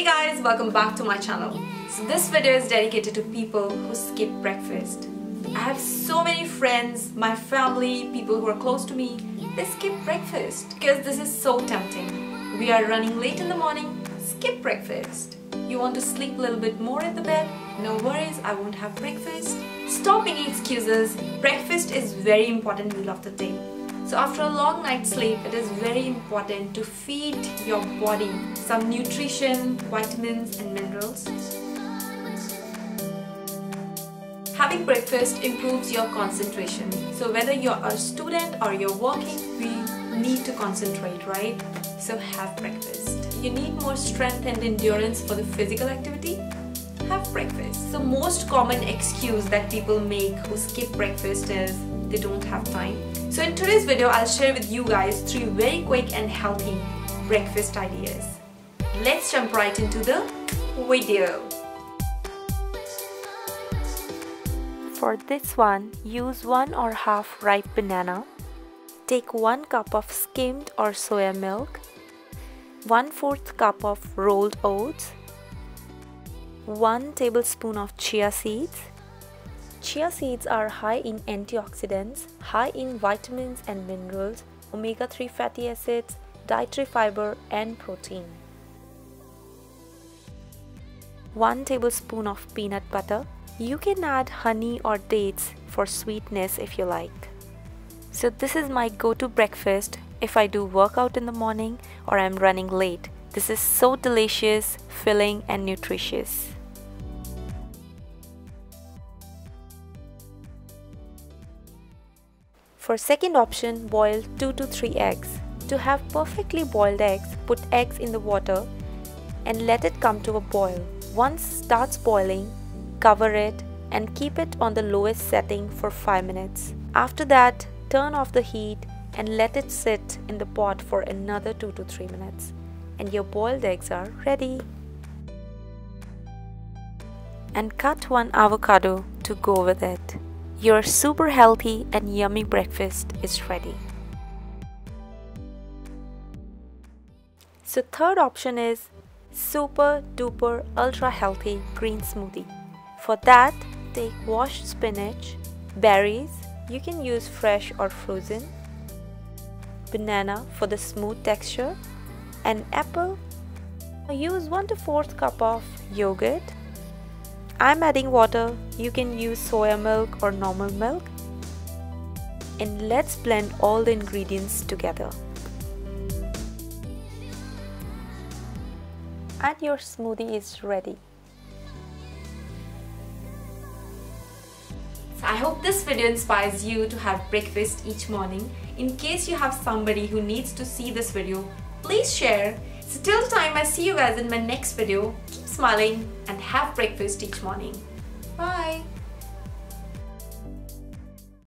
guys, welcome back to my channel. So this video is dedicated to people who skip breakfast. I have so many friends, my family, people who are close to me, they skip breakfast because this is so tempting. We are running late in the morning, skip breakfast. You want to sleep a little bit more in the bed? No worries, I won't have breakfast. Stop making excuses. Breakfast is very important meal of the day. So after a long night's sleep, it is very important to feed your body some nutrition, vitamins and minerals. Having breakfast improves your concentration. So whether you're a student or you're working, we need to concentrate, right? So have breakfast. You need more strength and endurance for the physical activity? Have breakfast. The most common excuse that people make who skip breakfast is they don't have time. So in today's video, I'll share with you guys 3 very quick and healthy breakfast ideas. Let's jump right into the video. For this one, use 1 or half ripe banana. Take 1 cup of skimmed or soya milk, 1/4 cup of rolled oats, 1 tablespoon of chia seeds. Chia seeds are high in antioxidants, high in vitamins and minerals, omega-3 fatty acids, dietary fiber and protein. 1 tablespoon of peanut butter. You can add honey or dates for sweetness if you like. So this is my go-to breakfast if I do workout in the morning or I'm running late. This is so delicious, filling and nutritious. For second option, boil 2 to 3 eggs. To have perfectly boiled eggs, put eggs in the water and let it come to a boil. Once it starts boiling, cover it and keep it on the lowest setting for 5 minutes. After that, turn off the heat and let it sit in the pot for another 2 to 3 minutes. And your boiled eggs are ready. And cut 1 avocado to go with it. Your super healthy and yummy breakfast is ready. So third option is super duper ultra healthy green smoothie. For that, take washed spinach, berries, you can use fresh or frozen, banana for the smooth texture, and apple. Use 1 to 4th cup of yogurt. I'm adding water, you can use soya milk or normal milk. And let's blend all the ingredients together. And your smoothie is ready. So I hope this video inspires you to have breakfast each morning. In case you have somebody who needs to see this video, please share. So till the time I see you guys in my next video, keep smiling and have breakfast each morning. Bye!